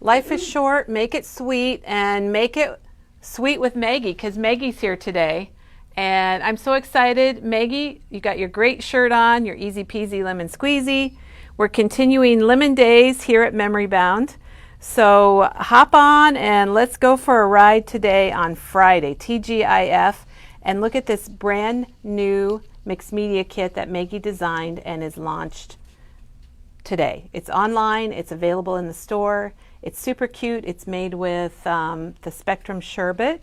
Life is short, make it sweet, and make it sweet with Maggie, because Maggie's here today. And I'm so excited. Maggie, you got your great shirt on, your easy peasy lemon squeezy. We're continuing lemon days here at Memory Bound. So hop on and let's go for a ride today on Friday, TGIF, and look at this brand new mixed media kit that Maggie designed and is launched today. It's online, it's available in the store. It's super cute. It's made with the Spectrum sherbet,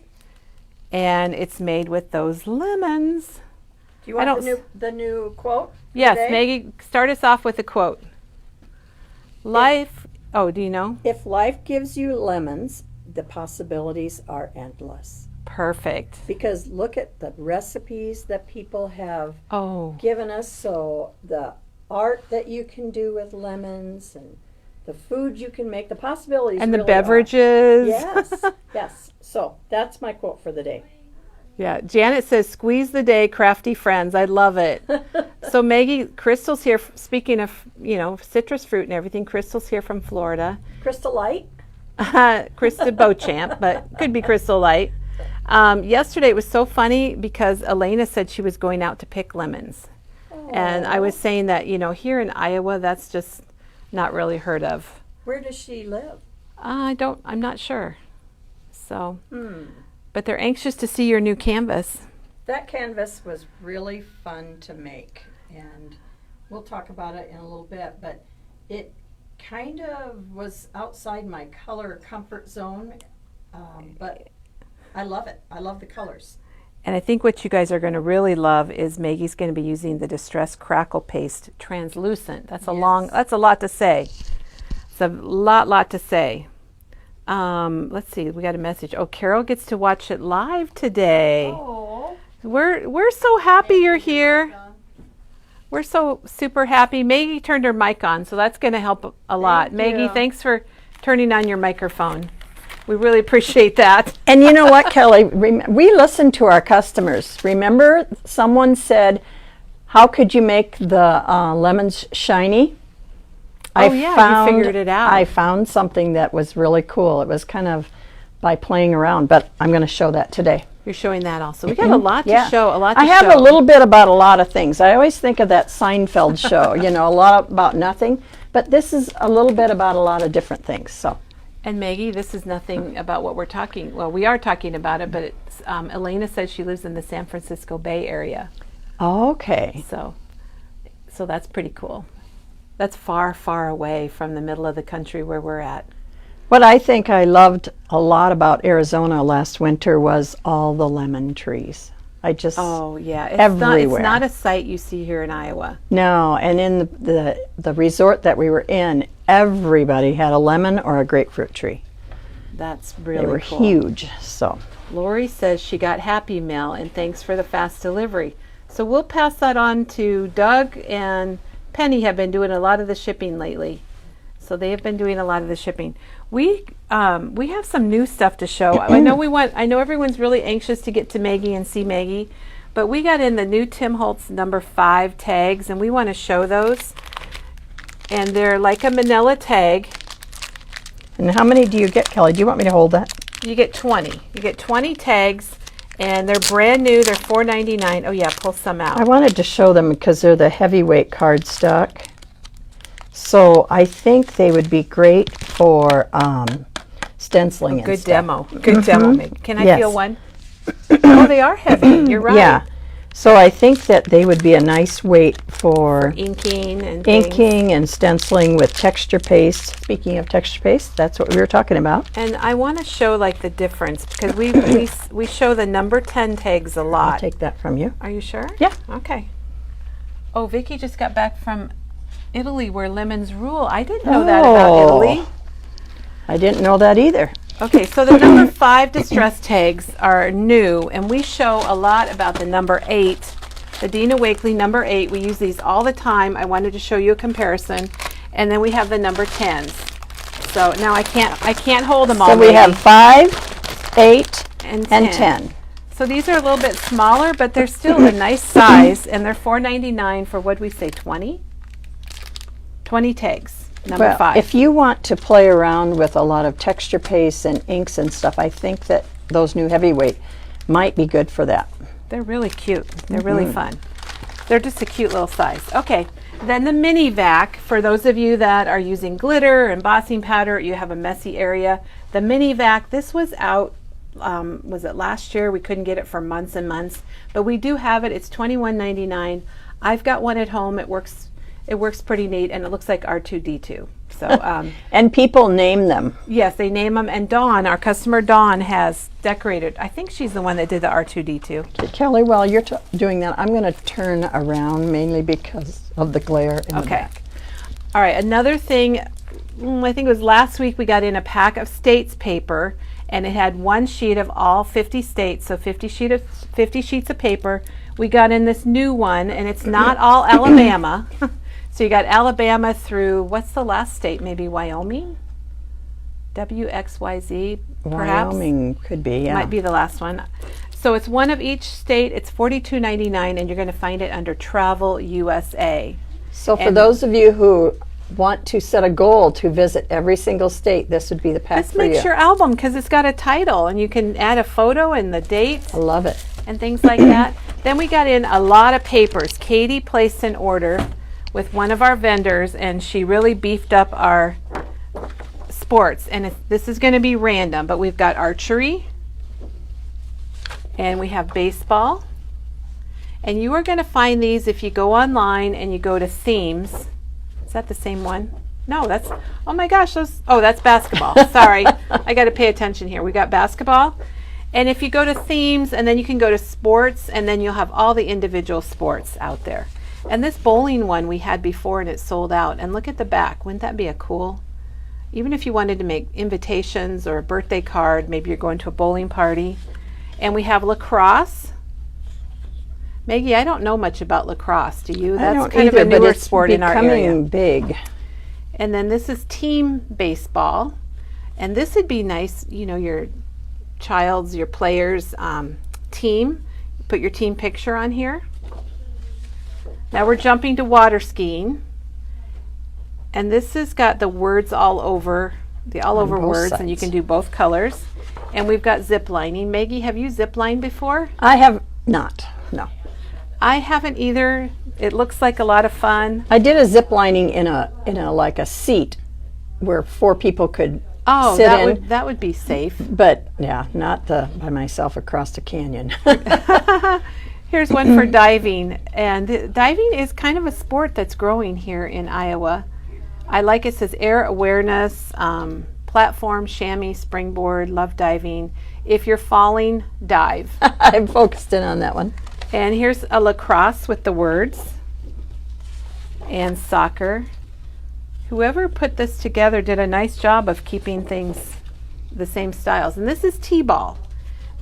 and it's made with those lemons. Do you want the new quote? Yes, today? Maggie, start us off with a quote. Life, do you know? If life gives you lemons, the possibilities are endless. Perfect. Because look at the recipes that people have given us. So the art that you can do with lemons and the food you can make, the possibilities and really the beverages. Yes, yes. So that's my quote for the day. Yeah, Janet says, squeeze the day, crafty friends. I love it. So Maggie, Crystal's here. Speaking of, citrus fruit and everything, Crystal's here from Florida. Crystal Light? Krista Beauchamp, but could be Crystal Light. Yesterday it was so funny because Elena said she was going out to pick lemons. Aww. And I was saying that, here in Iowa, that's just not really heard of. Where does she live? I'm not sure. So, but they're anxious to see your new canvas. That canvas was really fun to make, and we'll talk about it in a little bit, but it kind of was outside my color comfort zone, but I love it. I love the colors. And I think what you guys are going to really love is Maggie's going to be using the Distress Crackle Paste Translucent. That's a that's a lot to say. It's a lot to say. Let's see, we got a message. Oh, Carol gets to watch it live today. Oh. We're so happy you're here. We're so super happy. Maggie turned her mic on, so that's going to help a lot. Maggie, thanks for turning on your microphone. We really appreciate that. And you know what, Kelly? We listen to our customers. Remember, someone said, how could you make the lemons shiny? You figured it out. I found something that was really cool. It was kind of by playing around, but I'm going to show that today. You're showing that also. We got a lot to show. I have a little bit about a lot of things. I always think of that Seinfeld show, a lot about nothing, but this is a little bit about a lot of different things. So. And Maggie, this is nothing about what we're talking. Well, we are talking about it, but it's, Elena says she lives in the San Francisco Bay Area. Okay. So that's pretty cool. That's far, far away from the middle of the country where we're at. What I think I loved a lot about Arizona last winter was all the lemon trees. It's everywhere. It's not a sight you see here in Iowa. No, and in the resort that we were in, everybody had a lemon or a grapefruit tree. That's really cool. They were huge. So Lori says she got Happy Mail and thanks for the fast delivery. So we'll pass that on to Doug, and Penny have been doing a lot of the shipping lately. So they have been doing a lot of the shipping. We have some new stuff to show. I know everyone's really anxious to get to Maggie and see Maggie, but we got in the new Tim Holtz number 5 tags, and we want to show those. And they're like a manila tag. And how many do you get, Kelly? Do you want me to hold that? You get 20. You get 20 tags, and they're brand new. They're $4.99. Oh yeah, pull some out. I wanted to show them because they're the heavyweight cardstock. So I think they would be great for stenciling and good stuff. demo. Good demo. Maybe. Can I feel one? Oh, they are heavy. You're right. Yeah. So I think that they would be a nice weight for inking and stenciling with texture paste. Speaking of texture paste, that's what we were talking about. And I want to show the difference because we show the number 10 tags a lot. I'll take that from you. Are you sure? Yeah. Okay. Oh, Vicki just got back from Italy where lemons rule. I didn't know that about Italy. I didn't know that either. Okay, so the number 5 distress tags are new, and we show a lot about the number 8, the Dina Wakley number 8. We use these all the time. I wanted to show you a comparison, and then we have the number 10s. So now I can't hold them all. So we have 5, 8, and 10. So these are a little bit smaller, but they're still a nice size, and they're $4.99 for, what did we say, 20? 20 tags. Number Well, 5. if you want to play around with a lot of texture pastes and inks and stuff, I think that those new heavyweight might be good for that. They're really cute. They're really fun. They're just a cute little size. Okay, then the mini vac, for those of you that are using glitter, embossing powder, you have a messy area. The mini vac, this was out, was it last year? We couldn't get it for months and months, but we do have it. It's $21.99. I've got one at home. It works pretty neat, and it looks like R2-D2. So, And people name them. yes, they name them. And Dawn, our customer Dawn, has decorated. I think she's the one that did the R2-D2. Okay, Kelly, while you're doing that, I'm going to turn around mainly because of the glare in the Okay. back. All right, another thing, I think it was last week we got in a pack of states paper, and it had one sheet of all 50 states, so 50 sheets of paper. We got in this new one, and it's not all Alabama. So you got Alabama through, what's the last state? Maybe Wyoming? WXYZ, perhaps? Wyoming could be, yeah. Might be the last one. So it's one of each state. It's $42.99, and you're going to find it under Travel USA. So for and- those of you who want to set a goal to visit every single state, this would be the pack This for you. makes your album because it's got a title, and you can add a photo and the date I love it. and things like that. Then we got in a lot of papers. Katie placed an order with one of our vendors, and she really beefed up our sports. And this is going to be random, but we've got archery, and we have baseball. And you are going to find these if you go online and you go to themes. Is that the same one? No, that's, oh my gosh, that's basketball. Sorry, I got to pay attention here. We got basketball. And if you go to themes, and then you can go to sports, and then you'll have all the individual sports out there. And this bowling one we had before, and it sold out. And look at the back. Wouldn't that be a cool, even if you wanted to make invitations or a birthday card, maybe you're going to a bowling party. And we have lacrosse. Maggie, I don't know much about lacrosse. Do you? I That's don't kind either, of a but newer it's sport in our area. becoming big. And then this is team baseball. And this would be nice, you know, your child's, your player's team. Put your team picture on here. Now we're jumping to water skiing. And this has got the words all over, the all over both words, and you sides. can do both colors. And we've got zip lining. Maggie, have you zip lined before? I have not, no. I haven't either. It looks like a lot of fun. I did a zip lining in a like a seat where 4 people could Oh, sit in. that would be safe. But yeah, not by myself across the canyon. Here's one for diving, and diving is kind of a sport that's growing here in Iowa. I like it says air awareness, platform, chamois, springboard, love diving. If you're falling, dive. I'm focused in on that one. And here's a lacrosse with the words, and soccer. Whoever put this together did a nice job of keeping things the same styles. And this is t-ball.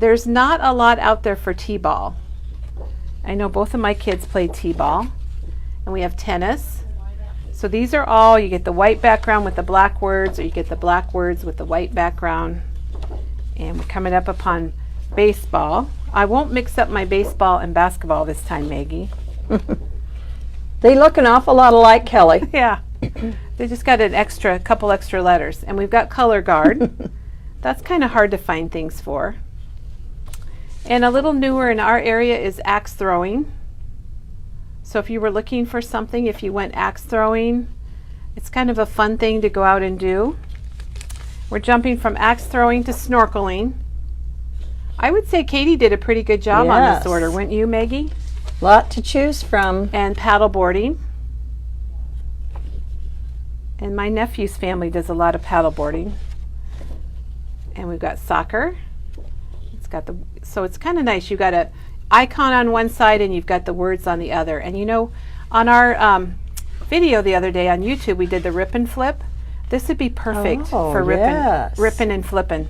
There's not a lot out there for t-ball. I know both of my kids played t-ball. And we have tennis. So these are all, you get the white background with the black words, or you get the black words with the white background. And we're coming up upon baseball. I won't mix up my baseball and basketball this time, Maggie. They look an awful lot alike, Kelly. Yeah. They just got a couple extra letters. And we've got color guard. That's kind of hard to find things for. And a little newer in our area is axe throwing. So if you were looking for something, if you went axe throwing, it's kind of a fun thing to go out and do. We're jumping from axe throwing to snorkeling. I would say Katie did a pretty good job on Yes. this order, wouldn't you, Maggie? Lot to choose from. And paddle boarding. And my nephew's family does a lot of paddle boarding. And we've got soccer. So it's kind of nice. You've got an icon on one side and you've got the words on the other. And you know, on our video the other day on YouTube, we did the rip and flip. This would be perfect for yes. ripping and flipping.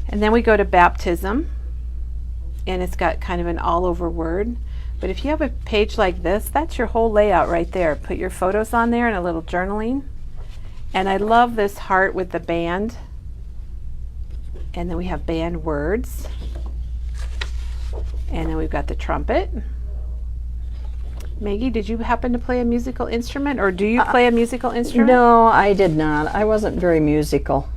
And then we go to baptism, and it's got kind of an all-over word. But if you have a page like this, that's your whole layout right there. Put your photos on there and a little journaling. And I love this heart with the band. And then we have band words. And then we've got the trumpet. Maggie, did you happen to play a musical instrument, or do you play a musical instrument? No, I did not. I wasn't very musical.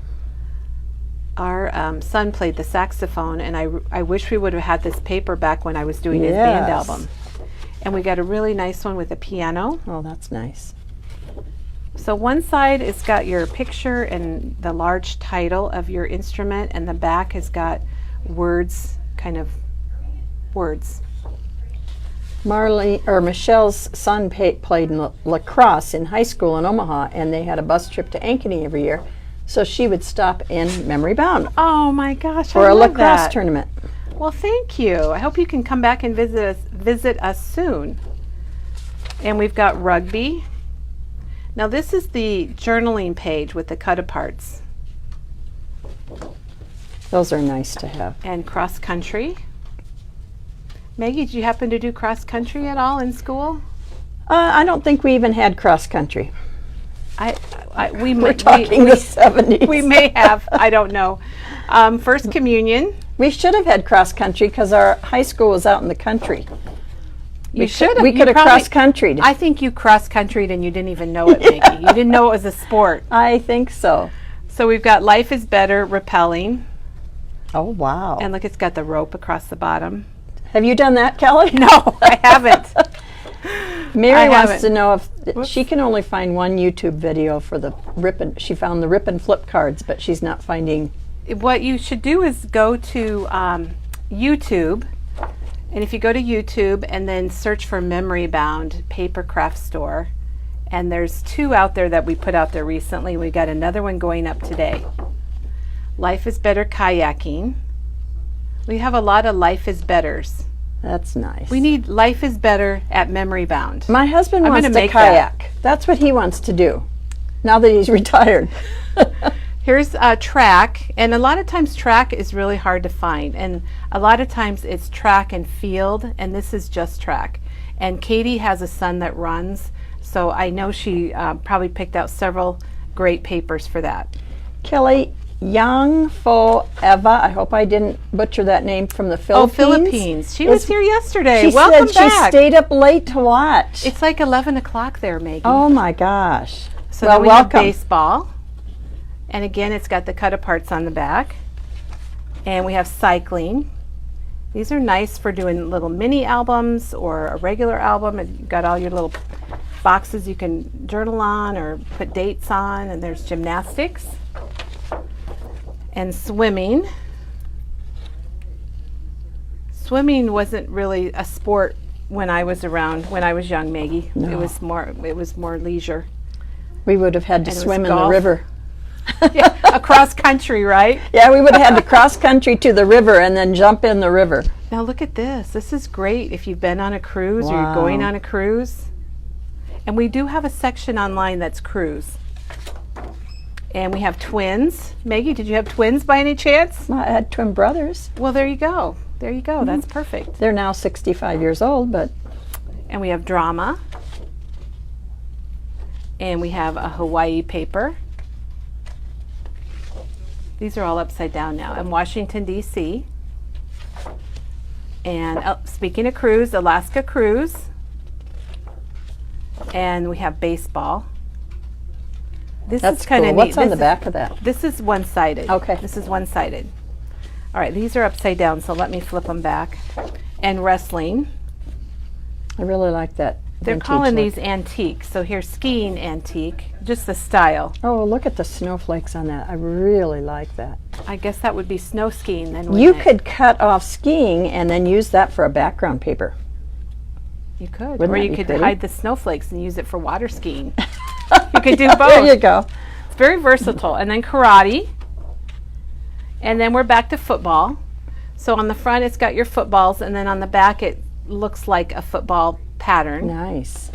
Our son played the saxophone, and I wish we would have had this paper back when I was doing his band Yes. album. And we got a really nice one with a piano. Oh, that's nice. So one side has got your picture and the large title of your instrument, and the back has got words, kind of words. Michelle's son played lacrosse in high school in Omaha, and they had a bus trip to Ankeny every year. So she would stop in Memory Bound Oh my gosh, for I a love lacrosse that. tournament. Well, thank you. I hope you can come back and visit us soon. And we've got rugby. Now this is the journaling page with the cut-aparts. Those are nice to have. And cross country. Maggie, did you happen to do cross country at all in school? I don't think we even had cross country. We're talking the 70s. We may have. I don't know. First communion. We should have had cross country because our high school was out in the country. You should have. We You could have probably- cross countryed. I think you cross countryed and you didn't even know it, Maggie. You didn't know it was a sport. I think so. So we've got life is better, rappelling. Oh, wow. And look, it's got the rope across the bottom. Have you done that, Kelly? No, I haven't. Mary I wants haven't. to know if Whoops. she can only find one YouTube video for the rip and she found the rip and flip cards, but she's not finding. What you should do is go to YouTube, and if you go to YouTube and then search for Memory Bound Paper Craft Store, and there's 2 out there that we put out there recently. We got another one going up today. Life is Better Kayaking. We have a lot of Life is Betters. That's nice. We need Life is Better at Memory Bound. My husband I'm wants gonna to make that. kayak. That's what he wants to do now that he's retired. Here's track, and a lot of times track is really hard to find, and a lot of times it's track and field, and this is just track. And Katie has a son that runs, so I know she probably picked out several great papers for that. Kelly, Yang Fo Eva, I hope I didn't butcher that name, from the Oh, Philippines. Philippines. She was here yesterday. She Welcome said back. she stayed up late to watch. It's like 11 o'clock there, Maggie. Oh my gosh. So well, then we have welcome. baseball. And again, it's got the cut-aparts on the back. And we have cycling. These are nice for doing little mini albums or a regular album. And you've got all your little boxes you can journal on or put dates on. And there's gymnastics and swimming. Swimming wasn't really a sport when I was young, Maggie. No. It was more leisure. We would have had to And it was swim in the golf. river. Yeah, across country, right? Yeah, we would have had to cross country to the river and then jump in the river. Now look at this. This is great if you've been on a cruise or you're Wow. going on a cruise. And we do have a section online that's cruise. And we have twins. Maggie, did you have twins by any chance? I had twin brothers. Well, there you go. There you go. That's perfect. They're now 65 years old, but And we have drama. And we have a Hawaii paper. These are all upside down now. And Washington, D.C. And speaking of cruise, Alaska cruise. And we have baseball. This that's is kind of cool. neat. What's on This the is- back of that? This is one-sided. Okay. This is one-sided. All right, these are upside down, so let me flip them back. And wrestling. I really like that. They're vintage calling look. these antique. So here's skiing antique, just the style. Oh, look at the snowflakes on that. I really like that. I guess that would be snow skiing then. You wouldn't it? could cut off skiing and then use that for a background paper. You could. Wouldn't Or that you be could pretty? hide the snowflakes and use it for water skiing. You could do both. There you go. It's very versatile. And then karate. And then we're back to football. So on the front it's got your footballs, and then on the back it looks like a football pattern. Nice.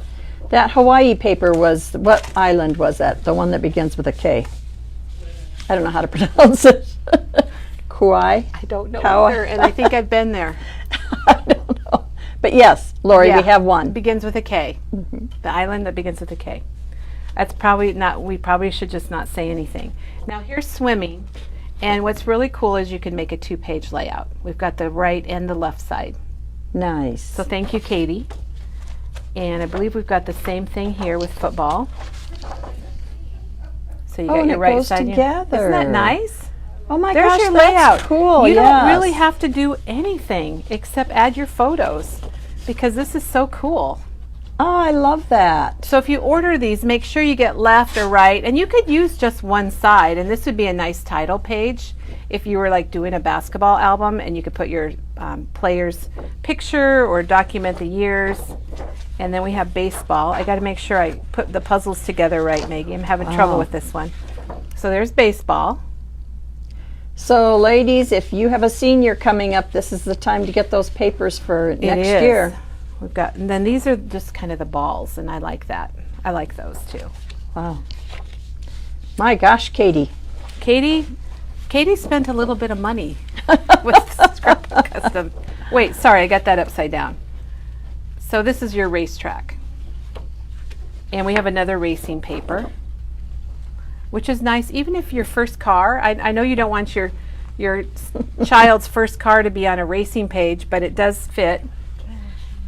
That Hawaii paper was, what island was that? The one that begins with a K. I don't know how to pronounce it. Kauai? I don't know Kauai. either, and I think I've been there. I don't know. But yes, Lori, Yeah, we have one. Begins with a K. The island that begins with a K. That's probably not, we probably should just not say anything. Now here's swimming, and what's really cool is you can make a 2-page layout. We've got the right and the left side. Nice. So thank you, Katie. And I believe we've got the same thing here with football. So you Oh, got and your it right goes side. together. Isn't that nice? Oh my There's gosh, your that's layout. cool. You yes. don't really have to do anything except add your photos because this is so cool. Oh, I love that. So if you order these, make sure you get left or right, and you could use just one side, and this would be a nice title page if you were like doing a basketball album, and you could put your player's picture or document the years. And then we have baseball. I got to make sure I put the puzzles together right, Maggie. I'm having trouble with this one. So there's baseball. So ladies, if you have a senior coming up, this is the time to get those papers for next year. We've got, and then these are just kind of the balls, and I like that. I like those too. Wow. My gosh, Katie. Katie spent a little bit of money with Scrapbook Custom. Wait, sorry, I got that upside down. So this is your racetrack. And we have another racing paper, which is nice. Even if your first car, I know you don't want your child's first car to be on a racing page, but it does fit.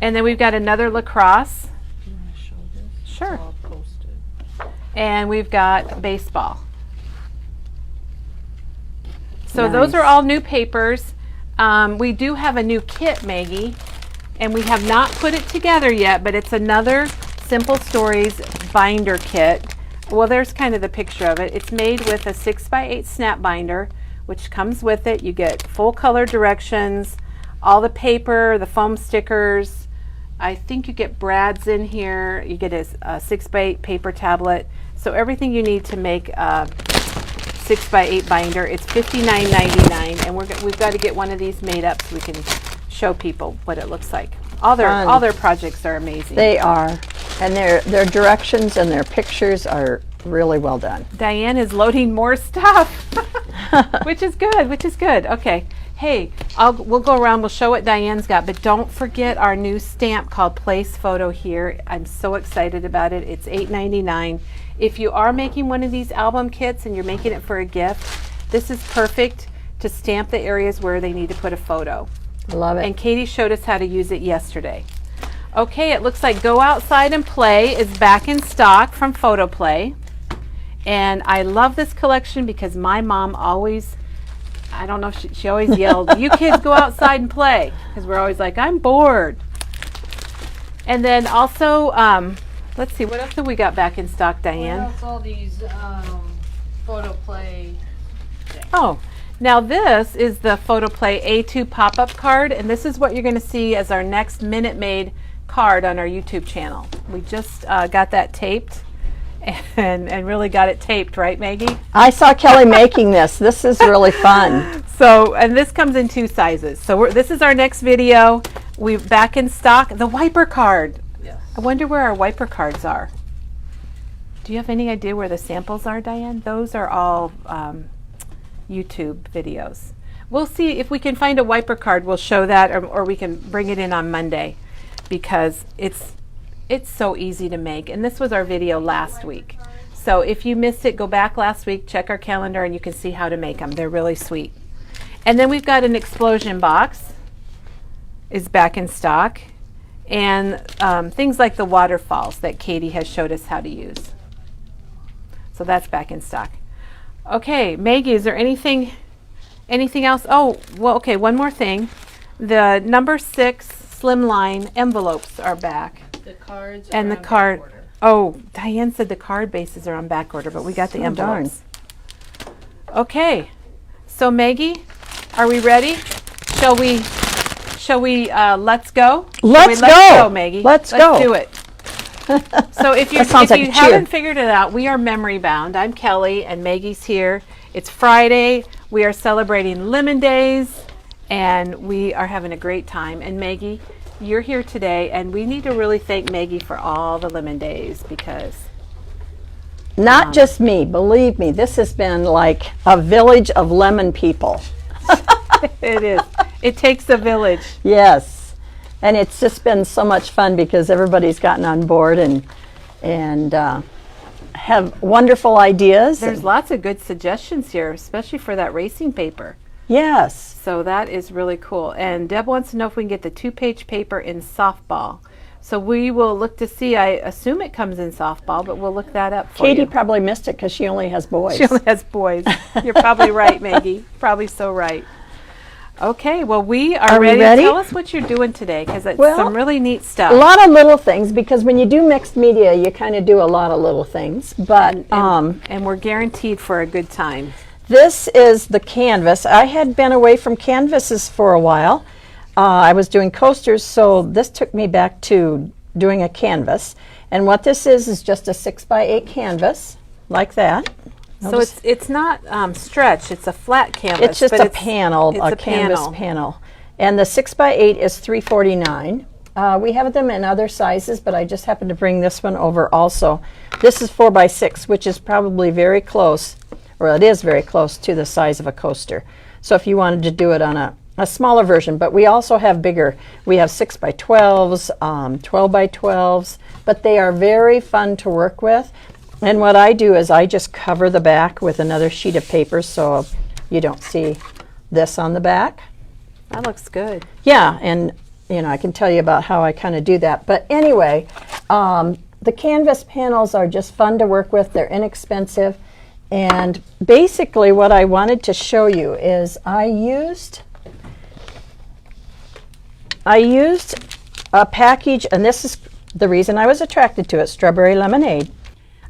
And then we've got another lacrosse. You want to show this? Sure. It's all posted. And we've got baseball. So Nice. those are all new papers. We do have a new kit, Maggie, and we have not put it together yet, but it's another Simple Stories binder kit. Well, there's kind of the picture of it. It's made with a 6x8 snap binder, which comes with it. You get full color directions, all the paper, the foam stickers. I think you get brads in here. You get a 6x8 paper tablet. So everything you need to make a 6x8 binder. It's $59.99, and we've got to get one of these made up so we can show people what it looks like. All their projects are amazing. They are. And their directions and their pictures are really well done. Diane is loading more stuff, which is good. Okay. Hey, we'll go around, we'll show what Diane's got, but don't forget our new stamp called Place Photo here. I'm so excited about it. It's $8.99. If you are making one of these album kits and you're making it for a gift, this is perfect to stamp the areas where they need to put a photo. Love it. And Katie showed us how to use it yesterday. Okay, it looks like Go Outside and Play is back in stock from Photo Play. And I love this collection because my mom always, I don't know, she always yelled, "You kids go outside and play," because we're always like, "I'm bored." And then also, let's see, what else have we got back in stock, Diane? Well, it's all these photo play things. Oh, now this is the Photo Play A2 pop-up card, and this is what you're going to see as our next Minute Maid card on our YouTube channel. We just got that taped and really got it taped, right, Maggie? I saw Kelly making this. This is really fun. So, and this comes in 2 sizes. So this is our next video. We're back in stock. The wiper card. Yes. I wonder where our wiper cards are. Do you have any idea where the samples are, Diane? Those are all YouTube videos. We'll see if we can find a wiper card. We'll show that, or we can bring it in on Monday, because it's so easy to make. And this was our video last week. So if you missed it, go back last week, check our calendar, and you can see how to make them. They're really sweet. And then we've got an explosion box is back in stock, and things like the waterfalls that Katie has showed us how to use. So that's back in stock. Okay, Maggie, is there anything else? Oh, well, okay, one more thing. The number 6 slimline envelopes are back. The cards And are the on card, back order. oh, Diane said the card bases are on back order, but we got the Oh, envelopes. Okay, so Maggie, are we ready? Shall we let's go? Let's Let's go. go, Maggie. Let's go. do it. So if you That sounds like a cheer. haven't figured it out, we are memory bound. I'm Kelly and Maggie's here. It's Friday. We are celebrating Lemon Days, and we are having a great time. And Maggie, you're here today, and we need to really thank Maggie for all the Lemon Days, because Not just me, believe me, this has been like a village of lemon people. it is. It takes a village. Yes. And it's just been so much fun because everybody's gotten on board and have wonderful ideas. There's lots of good suggestions here, especially for that racing paper. Yes. So that is really cool. And Deb wants to know if we can get the 2-page paper in softball So we will look to see. I assume it comes in softball, but we'll look that up for Katie you. probably missed it because she only has boys. She only has boys. You're probably right, Maggie. Probably so right. Okay, well, we are we ready. ready? Tell us what you're doing today, because it's Well, some really neat A stuff. lot of little things, because when you do mixed media, you kind of do a lot of little things. But And we're guaranteed for a good time. this is the canvas. I had been away from canvases for a while. I was doing coasters, so this took me back to doing a canvas. And what this is just a 6x8 canvas, like that. So it's not stretch, it's a flat canvas. It's just but a panel, it's a canvas panel. And the 6x8 is $3.49. We have them in other sizes, but I just happened to bring this one over also. This is 4x6, which is probably very close, or it is very close to the size of a coaster. So if you wanted to do it on a smaller version, but we also have bigger. We have 6x12s, 12x12s, but they are very fun to work with. And what I do is I just cover the back with another sheet of paper so you don't see this on the back. That looks good. Yeah, and you know, I can tell you about how I kind of do that. But anyway, the canvas panels are just fun to work with. They're inexpensive. And basically what I wanted to show you is I used a package, and this is the reason I was attracted to it, strawberry lemonade.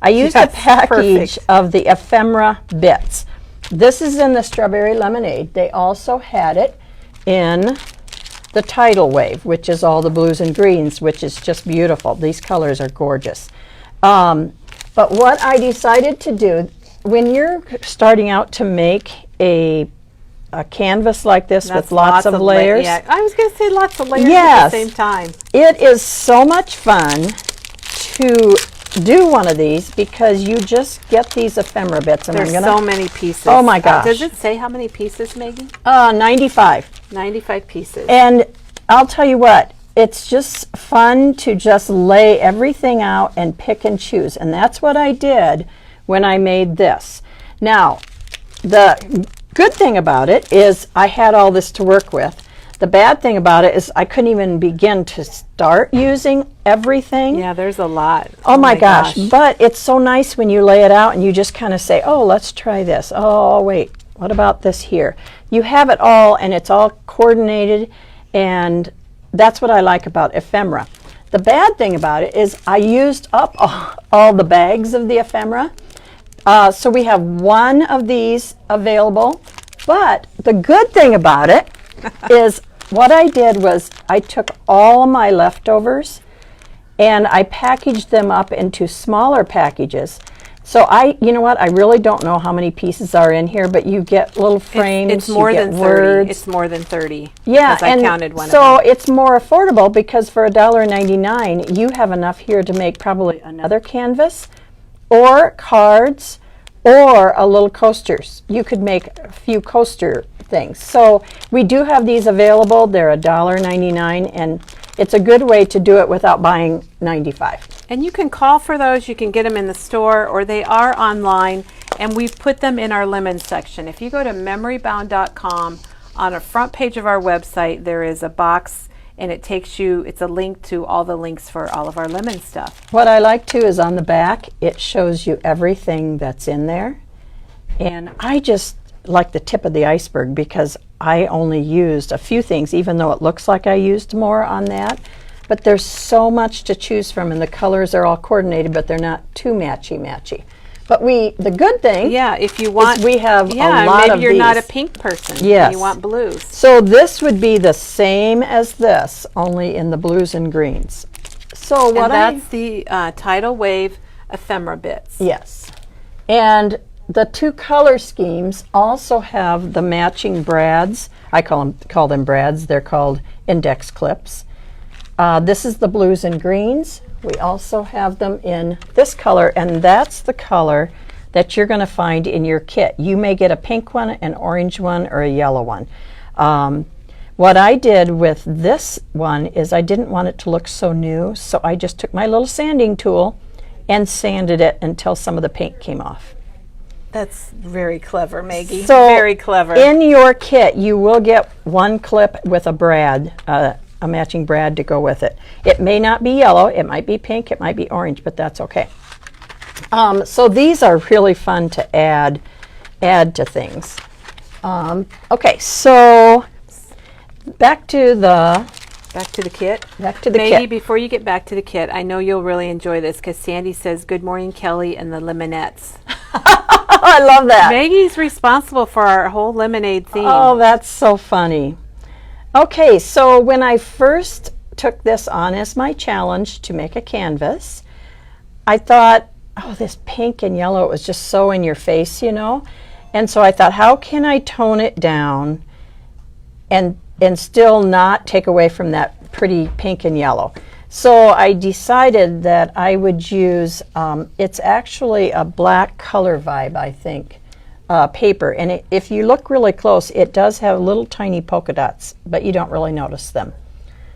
I used a package of the ephemera bits. This is in the strawberry lemonade. They also had it in the tidal wave, which is all the blues and greens, which is just beautiful. These colors are gorgeous. But what I decided to do, when you're starting out to make a canvas like this with lots of layers. Yeah, I was going to say lots of layers Yes. at the same time. It is so much fun to do one of these because you just get these ephemera bits. And There's so many pieces. Oh my gosh. Does it say how many pieces, Maggie? 95. 95 pieces. And I'll tell you what, it's just fun to just lay everything out and pick and choose. And that's what I did when I made this. Now, the good thing about it is I had all this to work with. The bad thing about it is I couldn't even begin to start using everything. Yeah, there's a lot. Oh my gosh. But it's so nice when you lay it out and you just kind of say, oh, let's try this. Oh, wait, what about this here? You have it all and it's all coordinated, and that's what I like about ephemera. The bad thing about it is I used up all the bags of the ephemera. So we have one of these available, but the good thing about it is what I did was I took all of my leftovers and I packaged them up into smaller packages. So you know what, I really don't know how many pieces are in here, but you get little frames, it's more you get than 30. words. It's more than 30. Yeah, because I counted one so of them. it's more affordable because for $1.99 you have enough here to make probably another canvas or cards or a little coasters. You could make a few coaster things. So we do have these available. They're $1.99, and it's a good way to do it without buying 95. And you can call for those. You can get them in the store, or they are online, and we've put them in our lemon section. If you go to memorybound.com, on the front page of our website, there is a box, and it takes you, it's a link to all the links for all of our lemon stuff. What I like too is on the back, it shows you everything that's in there. And I just like the tip of the iceberg because I only used a few things, even though it looks like I used more on that. But there's so much to choose from, and the colors are all coordinated, but they're not too matchy-matchy. But the good thing, yeah, if you want, we have a lot maybe of you're not a these. pink person. Yes. You want blues. So this would be the same as this, only in the blues and greens. So what And that's the tidal wave ephemera bits. Yes. And the two color schemes also have the matching brads. I call them brads. They're called index clips. This is the blues and greens. We also have them in this color, and that's the color that you're going to find in your kit. You may get a pink one, an orange one, or a yellow one. What I did with this one is I didn't want it to look so new, so I just took my little sanding tool and sanded it until some of the paint came off. That's very clever, Maggie. So very clever. In your kit, you will get one clip with a brad, a matching brad to go with it. It may not be yellow, it might be pink, it might be orange, but that's okay. So these are really fun to add to things. Okay, so back to the kit. Maggie, Maggie, before you get back to the kit, I know you'll really enjoy this because Sandy says, "Good morning, Kelly," and the lemonettes. I love that. Maggie's responsible for our whole lemonade theme. Oh, that's so funny. Okay, so when I first took this on as my challenge to make a canvas, I thought, oh, this pink and yellow, it was just so in your face, you know? And so I thought, how can I tone it down and still not take away from that pretty pink and yellow? So I decided that I would use, it's actually a black color vibe, I think, paper. And if you look really close, it does have little tiny polka dots, but you don't really notice them.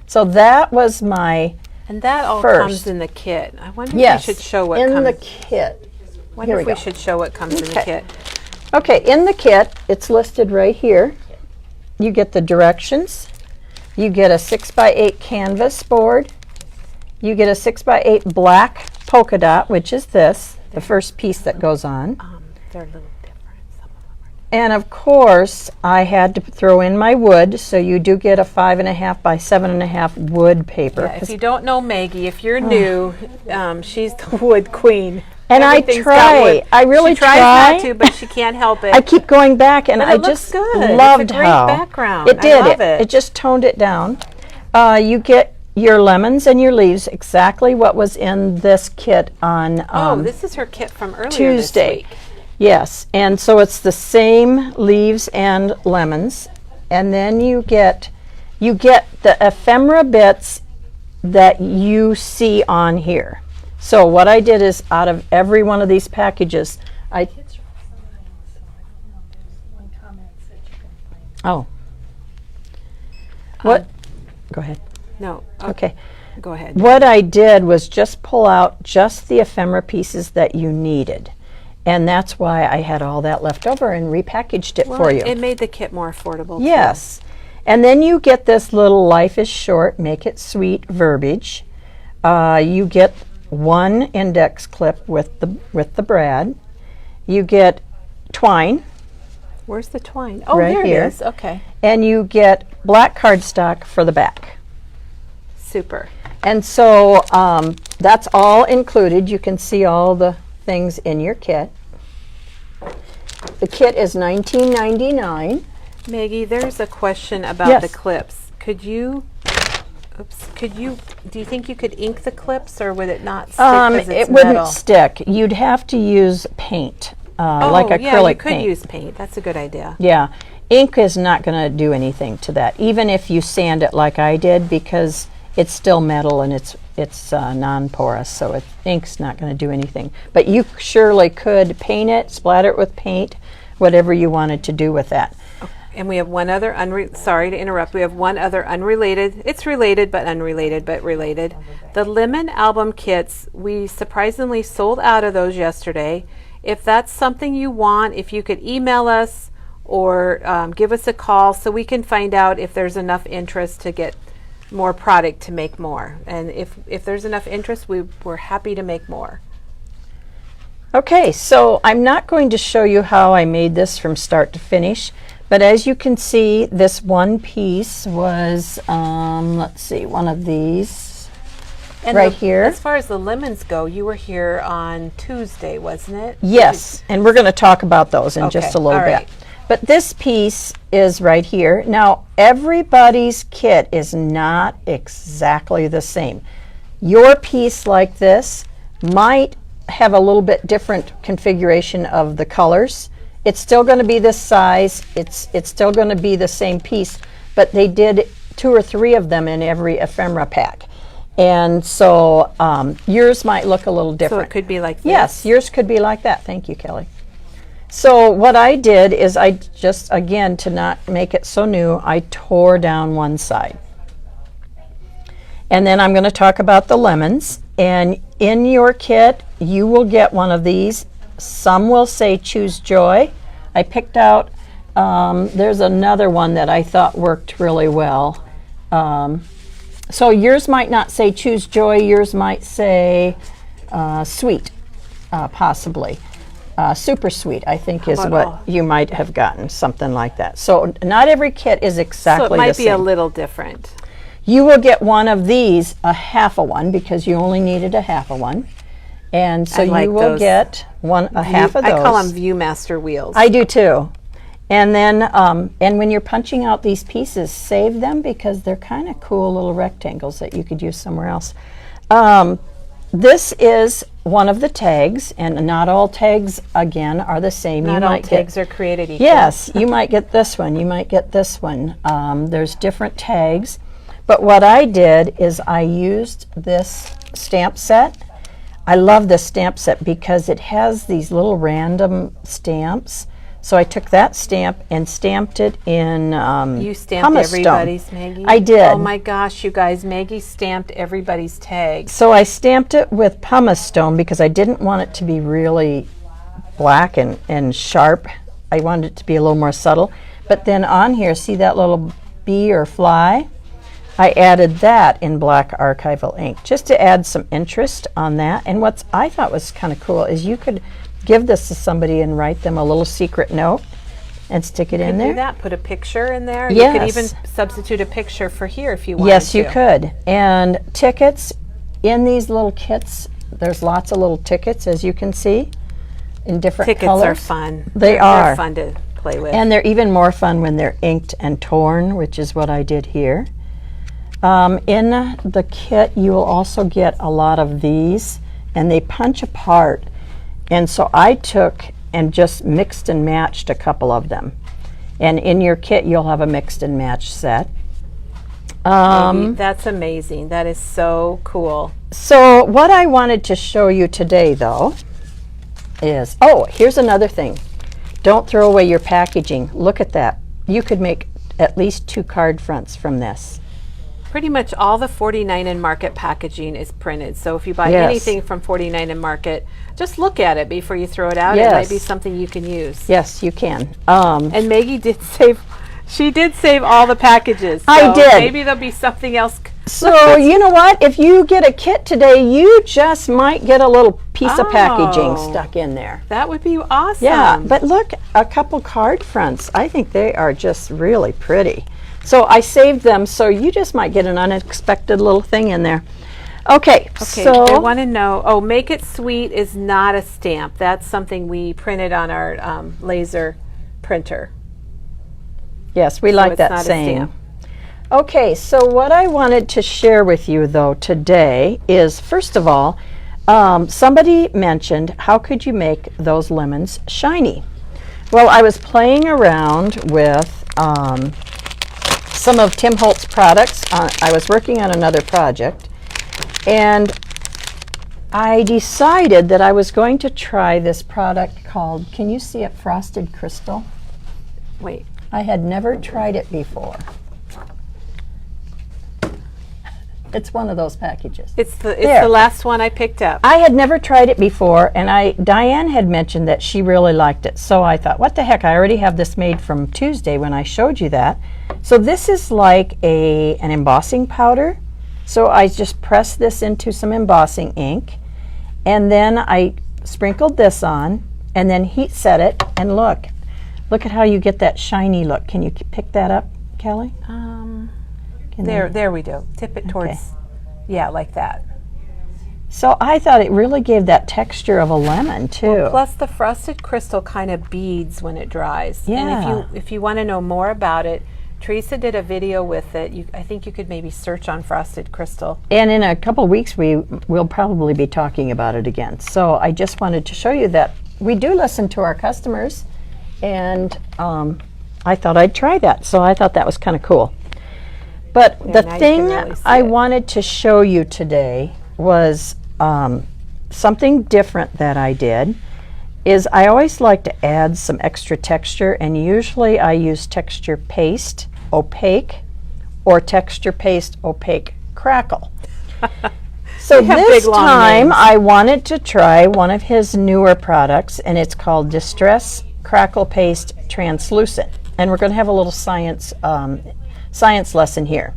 So that was my And that all first. comes in the kit. I wonder Yes, if we should show what in comes. the kit. Wonder Here if we we go. should show what comes in the Okay. kit. Okay, in the kit, it's listed right here. You get the directions. You get a 6x8 canvas board. You get a 6x8 black polka dot, which is this, the first piece that goes on. They're a little different. Some of them are. And of course, I had to throw in my wood, so you do get a 5.5 by 7.5 wood paper. Yeah, if you don't know Maggie, if you're new, she's the wood queen. And Everything's I got try. wood. I really she tries try. not to, but she can't help it. I keep going back, and But I it looks just good. loved It's a great how background. it I did. love it. It just toned it down. You get your lemons and your leaves, exactly what was in this kit on Oh, this is her kit from earlier Tuesday. this week. Yes, and so it's the same leaves and lemons, and then you get the ephemera bits that you see on here. So what I did is, out of every one of these packages, oh, what? Go ahead. No. Okay. Go ahead. What I did was just pull out just the ephemera pieces that you needed. And that's why I had all that left over and repackaged it for you. It made the kit more affordable. too. Yes. And then you get this little "Life is Short, Make It Sweet" verbiage. You get one index clip with the brad. You get twine, Where's the twine? Oh, Right there here. it is. Okay. and you get black cardstock for the back. Super. And so that's all included. You can see all the things in your kit. The kit is $19.99. Maggie, there's a question about Yes. the clips. Could you, do you think you could ink the clips, or would it not stick because it's It wouldn't metal? stick. You'd have to use paint, like acrylic yeah, you could paint. use paint. That's a good idea. Yeah, ink is not going to do anything to that, even if you sand it like I did, because it's still metal and it's non-porous, so ink's not going to do anything. But you surely could paint it, splatter it with paint, whatever you wanted to do with that. And we have one other, sorry to interrupt, we have one other unrelated, it's related but unrelated but related. The Lemon album kits, we surprisingly sold out of those yesterday. If that's something you want, if you could email us or give us a call so we can find out if there's enough interest to get more product to make more. And if there's enough interest, we're happy to make more. Okay, so I'm not going to show you how I made this from start to finish, but as you can see, this one piece was, let's see, one of these And right here. As far as the lemons go, you were here on Tuesday, wasn't it? Yes, and we're going to talk about those in just Okay, a little all bit. right. But this piece is right here. Now, everybody's kit is not exactly the same. Your piece like this might have a little bit different configuration of the colors. It's still going to be this size. It's still going to be the same piece, but they did 2 or 3 of them in every ephemera pack. And so yours might look a little So different. it could be like this. Yes, yours could be like that. Thank you, Kelly. So what I did is I just, again, to not make it so new, I tore down one side. And then I'm going to talk about the lemons. And in your kit, you will get one of these. Some will say Choose Joy. I picked out, there's another one that I thought worked really well. So yours might not say choose joy, yours might say sweet, possibly. Super sweet, I think, is what you might have gotten, something like that. So not every kit is exactly the same. So it might be a little different. You will get one of these, a half a one, because you only needed a half a one. And so you will get a half of those. I call them Viewmaster wheels. I do too. And then, and when you're punching out these pieces, save them because they're kind of cool little rectangles that you could use somewhere else. This is one of the tags, and not all tags, again, are the same. Not all tags are created equal. Yes, you might get this one, you might get this one. There's different tags. But what I did is I used this stamp set. I love this stamp set because it has these little random stamps. So I took that stamp and stamped it in You stamped everybody's, Maggie? I did. Oh my gosh, you guys, Maggie stamped everybody's tag. So I stamped it with pumice stone because I didn't want it to be really black and sharp. I wanted it to be a little more subtle. But then on here, see that little bee or fly? I added that in black archival ink just to add some interest on that. And what I thought was kind of cool is you could give this to somebody and write them a little secret note and stick it in there. You could do that, put a picture in there. Yes. You could even substitute a picture for here if you wanted to. Yes, you could. And tickets in these little kits, there's lots of little tickets, as you can see, in different colors. Tickets are fun. They are. They're fun to play with. And they're even more fun when they're inked and torn, which is what I did here. In the kit, you will also get a lot of these, and they punch apart. And so I took and just mixed and matched a couple of them. And in your kit, you'll have a mixed and matched set. That's amazing. That is so cool. So what I wanted to show you today, though, is, oh, here's another thing. Don't throw away your packaging. Look at that. You could make at least 2 card fronts from this. Pretty much all the 49 and Market packaging is printed. So if you buy Yes. anything from 49 and Market, just look at it before you throw it out. Yes. It might be something you can use. Yes, you can. And Maggie did save, she did save all the packages. So I did. Maybe there'll be something else. So you know what? If you get a kit today, you just might get a little piece of packaging Oh. stuck in there. That would be awesome. Yeah, but look, a couple card fronts. I think they are just really pretty. So I saved them, so you just might get an unexpected little thing in there. Okay, Okay, so they want to know, oh, Make It Sweet is not a stamp. That's something we printed on our laser printer. yes, we So like it's that not a saying. stamp. Okay, so what I wanted to share with you, though, today is, first of all, somebody mentioned, how could you make those lemons shiny? Well, I was playing around with some of Tim Holtz's products. I was working on another project, and I decided that I was going to try this product called, can you see it, Frosted Crystal? Wait. I had never tried it before. It's one of those packages. It's the There. last one I picked up. I had never tried it before, and Diane had mentioned that she really liked it. So I thought, what the heck, I already have this made from Tuesday when I showed you that. So this is like an embossing powder. So I just pressed this into some embossing ink, and then I sprinkled this on, and then heat set it, and look at how you get that shiny look. Can you pick that up, Kelly? There we go. Tip it towards, yeah, like that. So I thought it really gave that texture of a lemon too. Plus the Frosted Crystal kind of beads when it dries. Yeah. And if you want to know more about it, Teresa did a video with it. I think you could maybe search on Frosted Crystal. And in a couple weeks we'll probably be talking about it again. So I just wanted to show you that we do listen to our customers, and I thought I'd try that. So I thought that was kind of cool. But Yeah, the now you thing can really see I it. wanted to show you today was something different that I did. Is I always like to add some extra texture, and usually I use texture paste opaque or texture paste opaque crackle. So They have this big, long time names. I wanted to try one of his newer products, and it's called Distress Crackle Paste Translucent. And we're going to have a little science lesson here.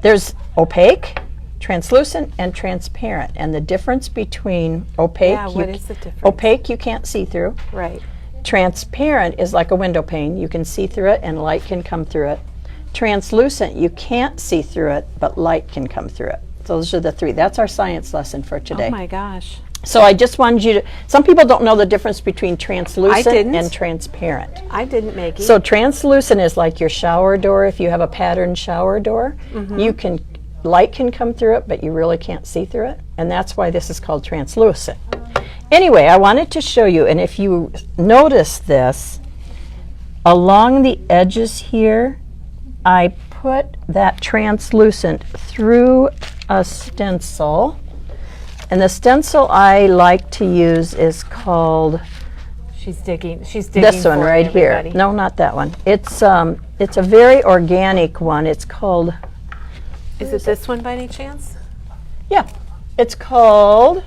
There's opaque, translucent, and transparent. And the difference between opaque, Yeah, what is the difference? opaque you can't see through. Right. Transparent is like a window pane. You can see through it and light can come through it. Translucent, you can't see through it, but light can come through it. Those are the three. That's our science lesson for today. Oh my gosh. So I just wanted you to, some people don't know the difference between translucent didn't. and transparent. I didn't, Maggie. So translucent is like your shower door. If you have a patterned shower door, you can, light can come through it, but you really can't see through it. And that's why this is called translucent. Anyway, I wanted to show you, and if you notice this, along the edges here, I put that translucent through a stencil. And the stencil I like to use is called she's digging this one for right here. everybody. No, not that one. It's a very organic one. It's called, Is it this one by any chance? yeah, it's called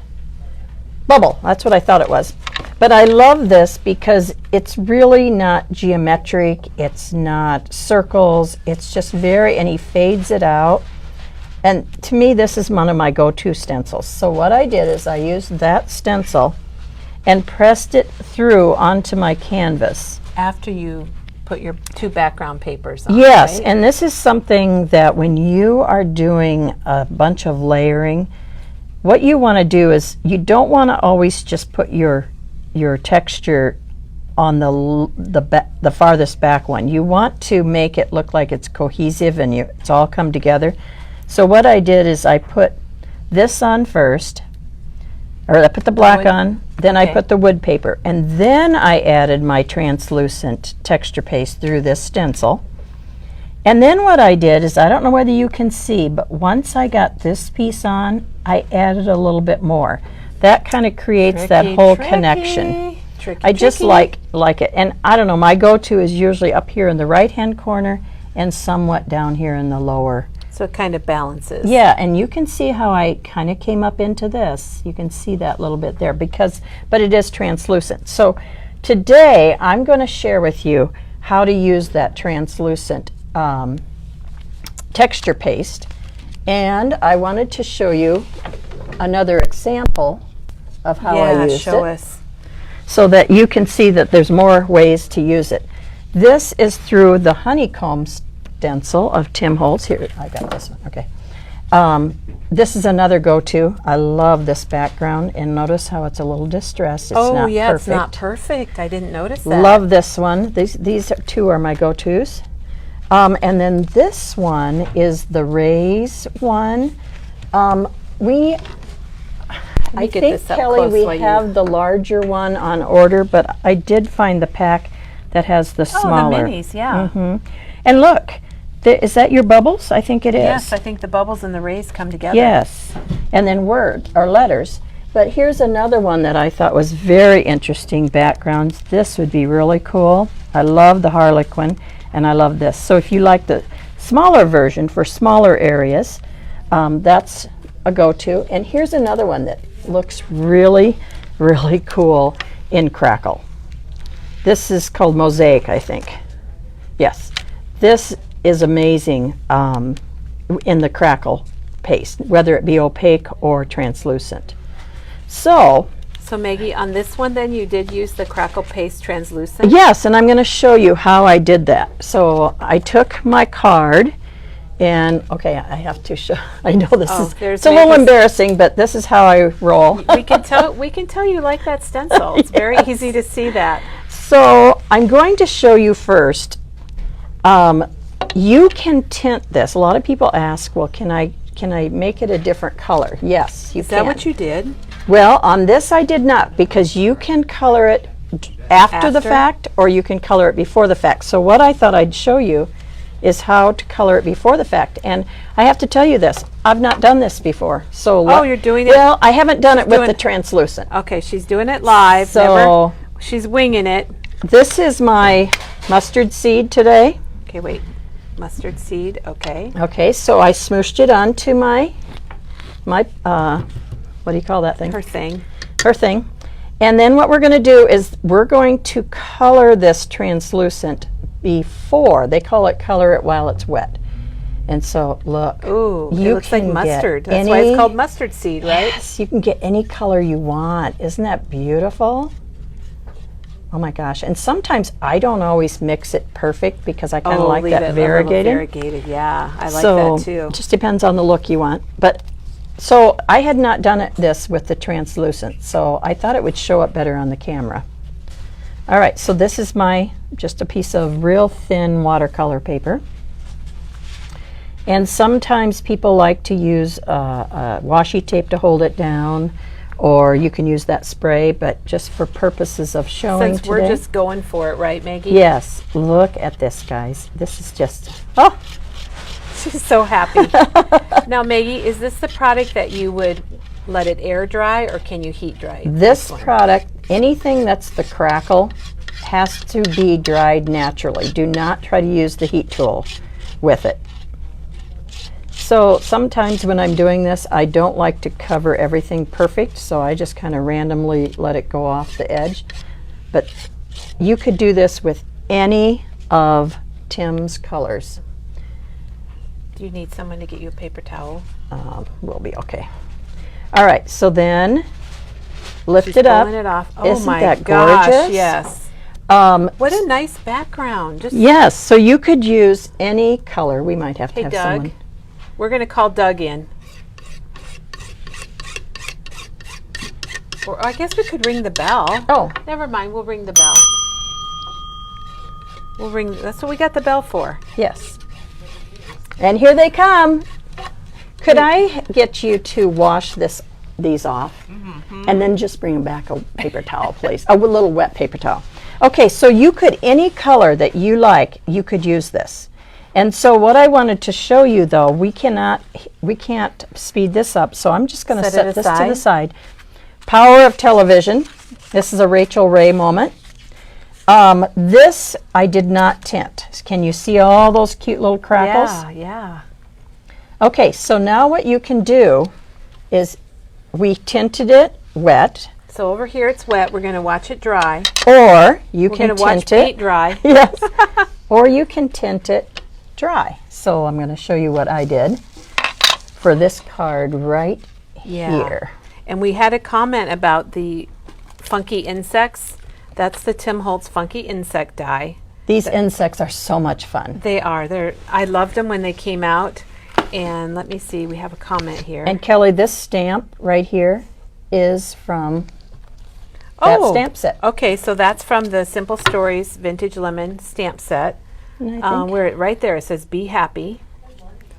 Bubble. That's what I thought it was. But I love this because it's really not geometric. It's not circles. It's just very, and he fades it out. And to me, this is one of my go-to stencils. So what I did is I used that stencil and pressed it through onto my canvas. After you put your 2 background papers on. Yes, right? and this is something that when you are doing a bunch of layering, what you want to do is you don't want to always just put your texture on the farthest back one. You want to make it look like it's cohesive and it's all come together. So what I did is I put this on first, or I put the black Wood. on, then I Okay. put the wood paper, and then I added my translucent texture paste through this stencil. And then what I did is, I don't know whether you can see, but once I got this piece on, I added a little bit more. That kind of creates that whole connection. I just like it. And I don't know, my go-to is usually up here in the right-hand corner and somewhat down here in the lower. So it kind of balances. Yeah, and you can see how I kind of came up into this. You can see that little bit there but it is translucent. So today I'm going to share with you how to use that translucent texture paste. And I wanted to show you another example of how I used show it, us. so that you can see that there's more ways to use it. This is through the honeycomb stencil of Tim Holtz. Here, I got this one. Okay. This is another go-to. I love this background, and notice how it's a little distressed. It's not yeah, perfect. it's not perfect. I didn't notice that. Love this one. These two are my go-tos. And then this one is the Rays one. I get think, this up Kelly, close we while you- have the larger one on order, but I did find the pack that has the smaller. The minis, yeah. And look, is that your bubbles? I think it is. Yes, I think the bubbles and the rays come together. Yes, and then word or letters. But here's another one that I thought was very interesting backgrounds. This would be really cool. I love the Harlequin, and I love this. So if you like the smaller version for smaller areas, that's a go-to. And here's another one that looks really, really cool in Crackle. This is called Mosaic, I think. Yes, this is amazing in the Crackle paste, whether it be opaque or translucent. So Maggie, on this one then you did use the Crackle Paste translucent? yes, and I'm going to show you how I did that. So I took my card, and okay, I have to show. I know this is there's it's a little Maggie's- embarrassing, but this is how I roll. We can tell you like that stencil. It's very easy to see that. So I'm going to show you first. You can tint this. A lot of people ask, well, can I make it a different color? Yes, you Is can. that what you did? Well, on this I did not, because you can color it after the After? fact, or you can color it before the fact. So what I thought I'd show you is how to color it before the fact. And I have to tell you this, I've not done this before. So Oh, you're doing it? Well, I haven't done it with doing- the translucent. Okay, she's doing it live. So She's winging it. this is my mustard seed today. Okay, wait. Mustard seed, okay. Okay, so I smooshed it onto my what do you call that thing? Her thing. Her thing. And then what we're going to do is we're going to color this translucent before. They call it color it while it's wet. And so look, Ooh, it you looks like can get mustard. That's any, why it's called mustard seed, right? yes, you can get any color you want. Isn't that beautiful? Oh my gosh. And sometimes I don't always mix it perfect because I kind of like leave that it a little variegated. variegated. Yeah, I like So that too. it just depends on the look you want. But so I had not done this with the translucent, so I thought it would show up better on the camera. All right, so this is just a piece of real thin watercolor paper. And sometimes people like to use washi tape to hold it down, or you can use that spray, but just for purposes of showing Since we're today. just going for it, right, Maggie? Yes, look at this, guys. This is just, oh, She's so happy. Now, Maggie, is this the product that you would let it air dry, or can you heat dry? this one? product, anything that's the crackle has to be dried naturally. Do not try to use the heat tool with it. So sometimes when I'm doing this, I don't like to cover everything perfect, so I just kind of randomly let it go off the edge. But you could do this with any of Tim's colors. Do you need someone to get you a paper towel? We'll be okay. All right, so then lift She's it up. pulling it off. Oh Isn't my that gosh, gorgeous? yes. What a nice background. Just Yes, so you could use any color. We might have to Hey, have Doug. someone. We're going to call Doug in. Or I guess we could ring the bell. Oh, Never mind, we'll ring the bell. We'll ring, that's what we got the bell for. yes. And here they come. Could I get you to wash these off? And then just bring them back a paper towel, please. A little wet paper towel. Okay, so you could, any color that you like, you could use this. And so what I wanted to show you though, we can't speed this up, so I'm just going to Set it set this to the aside. side. Power of television. This is a Rachel Ray moment. This I did not tint. Can you see all those cute little crackles? Yeah, yeah. Okay, so now what you can do is we tinted it wet, So over here it's wet. We're going to watch it dry. or you We're can going to watch tint paint it. dry. Yes. Or you can tint it dry. So I'm going to show you what I did for this card right here. And we had a comment about the funky insects. That's the Tim Holtz funky insect die. These insects are so much fun. They are. I loved them when they came out. And let me see, we have a comment here. And Kelly, this stamp right here is from that stamp set. Okay, so that's from the Simple Stories Vintage Lemon stamp set. And I think Where right there it says "Be Happy,"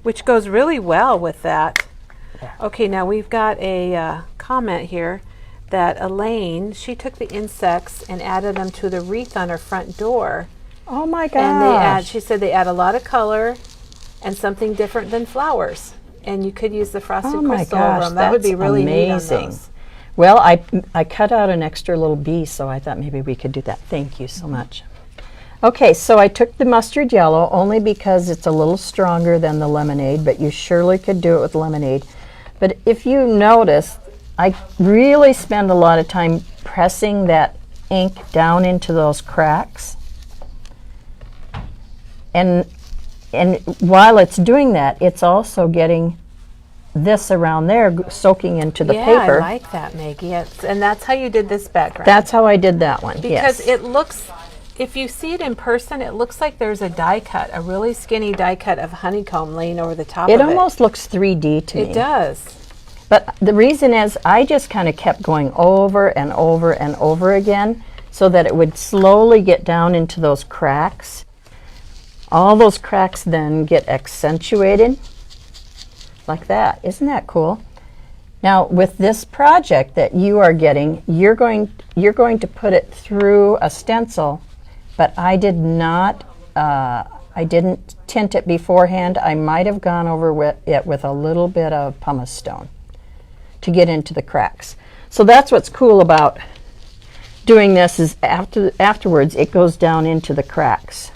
which goes really well with that. Okay, now we've got a comment here that Elaine, she took the insects and added them to the wreath on her front door. oh my gosh. And she said they add a lot of color and something different than flowers. And you could use the frosted Oh my crystal over gosh, them. That would be that's really amazing. neat on those. Well, I cut out an extra little bee, so I thought maybe we could do that. Thank you so much. Okay, so I took the mustard yellow only because it's a little stronger than the lemonade, but you surely could do it with lemonade. But if you notice, I really spend a lot of time pressing that ink down into those cracks. And while it's doing that, it's also getting this around there soaking into the paper. Yeah, I like that, Maggie. And that's how you did this background. That's how I did that one. because yes. it looks, if you see it in person, it looks like there's a die cut, a really skinny die cut of honeycomb laying over the top It of almost looks 3D to me. it. It does. But the reason is I just kind of kept going over and over and over again so that it would slowly get down into those cracks. All those cracks then get accentuated like that. Isn't that cool? Now with this project that you are getting, you're going to put it through a stencil, but I did not, I didn't tint it beforehand. I might have gone over it with a little bit of pumice stone to get into the cracks. So that's what's cool about doing this is afterwards it goes down into the cracks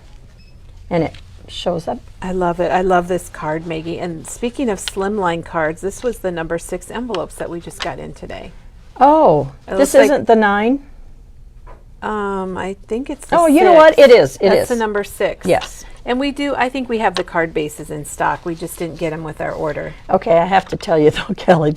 and it shows up. I love it. I love this card, Maggie. And speaking of slimline cards, this was the number 6 envelopes that we just got in today. Oh, It this looks like- isn't the 9? I think it's the Oh, you know what? 6. It is. It That's is. the number 6. Yes. And I think we have the card bases in stock. We just didn't get them with our order. Okay, I have to tell you though, Kelly,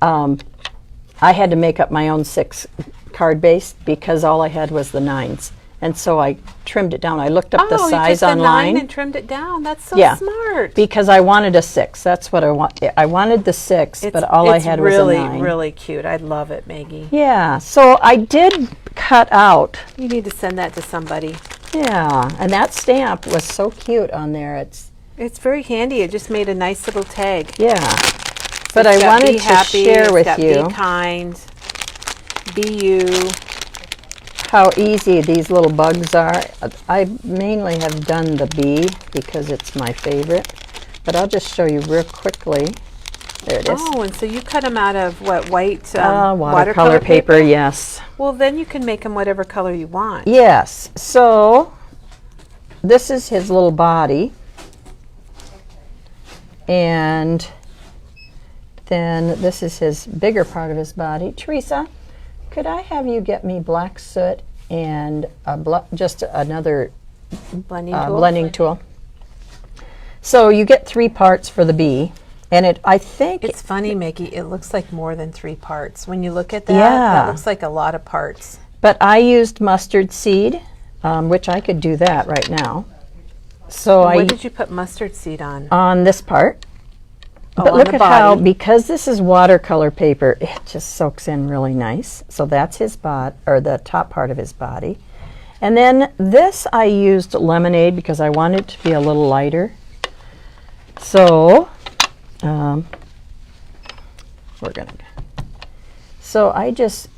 I had to make up my own 6 card base because all I had was the 9s. And so I trimmed it down. I looked up the Oh, you size took the 9 online. and trimmed it down. That's so Yeah. smart. Because I wanted a 6. That's what I want. I wanted the 6, but all I had was a 9. It's really cute. I love it, Maggie. Yeah, so I did cut out. You need to send that to somebody. Yeah, and that stamp was so cute on there. It's very handy. It just made a nice little tag. Yeah, but I It's got wanted be to happy, share it's with got you Be kind. Be you. how easy these little bugs are. I mainly have done the bee because it's my favorite, but I'll just show you real quickly. There it is. Oh, and so you cut them out of what, white Watercolor paper, yes. Well, then you can make them whatever color you want. Yes, so this is his little body. And then this is his bigger part of his body. Teresa, could I have you get me black soot and just another blending tool? So you get 3 parts for the bee. And I think it's funny, Maggie. It looks like more than 3 parts. When you look at that, Yeah. that looks like a lot of parts. But I used mustard seed, which I could do that right now. So What did you put mustard seed on this part. Oh, But on look the at how, body. because this is watercolor paper, it just soaks in really nice. So that's his the top part of his body. And then this I used lemonade because I wanted it to be a little lighter. So so I just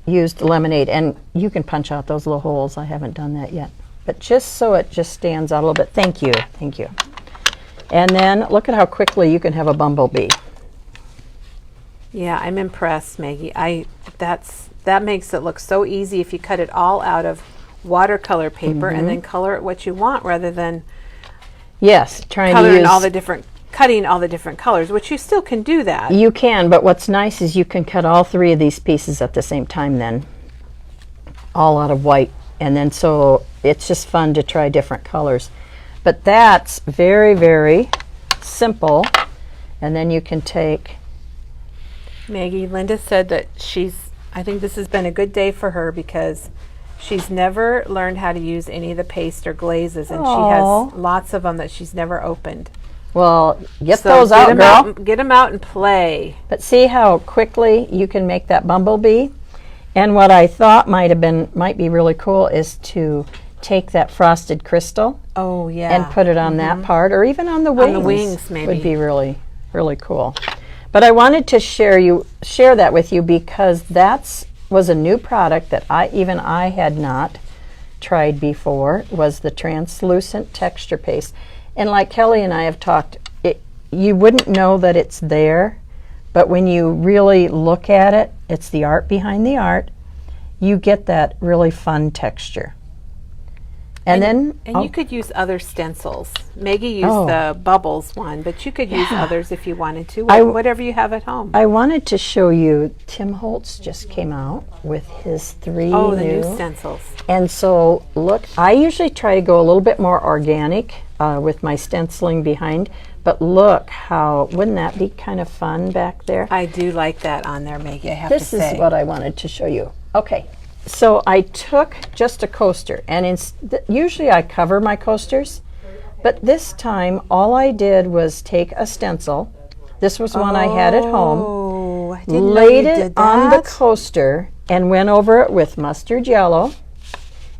used lemonade, and you can punch out those little holes. I haven't done that yet, but just so it just stands out a little bit. Thank you. And then look at how quickly you can have a bumblebee. Yeah, I'm impressed, Maggie. That makes it look so easy if you cut it all out of watercolor paper and then color it what you want rather than Yes, trying to cutting use all the different colors, which you still can do that. You can, but what's nice is you can cut all 3 of these pieces at the same time then, all out of white. And then so it's just fun to try different colors. But that's very, very simple. And then you can take... Maggie, Linda said that I think this has been a good day for her because she's never learned how to use any of the paste or glazes, and she has lots of them that she's never opened. Well, get So those out, girl. Get them out and play. But see how quickly you can make that bumblebee? And what I thought might be really cool is to take that frosted crystal Oh, yeah. and put it on that part, or even on the wings. On the wings, maybe. Would be really, really cool. But I wanted to share that with you because was a new product that I had not tried before, was the translucent texture paste. And like Kelly and I have talked, you wouldn't know that it's there, but when you really look at it, it's the art behind the art. You get that really fun texture. And you could use other stencils. Maggie used the bubbles one, but you could use others if you wanted to, whatever you have at home. I wanted to show you, Tim Holtz just came out with his 3 the new stencils. And so look, I usually try to go a little bit more organic with my stenciling behind, but look how, wouldn't that be kind of fun back there? I do like that on there, Maggie, I have to say. This is what I wanted to show you. Okay. So I took just a coaster, and usually I cover my coasters, but this time all I did was take a stencil. This was one I had at home. I didn't know laid you it did on the that. coaster and went over it with mustard yellow,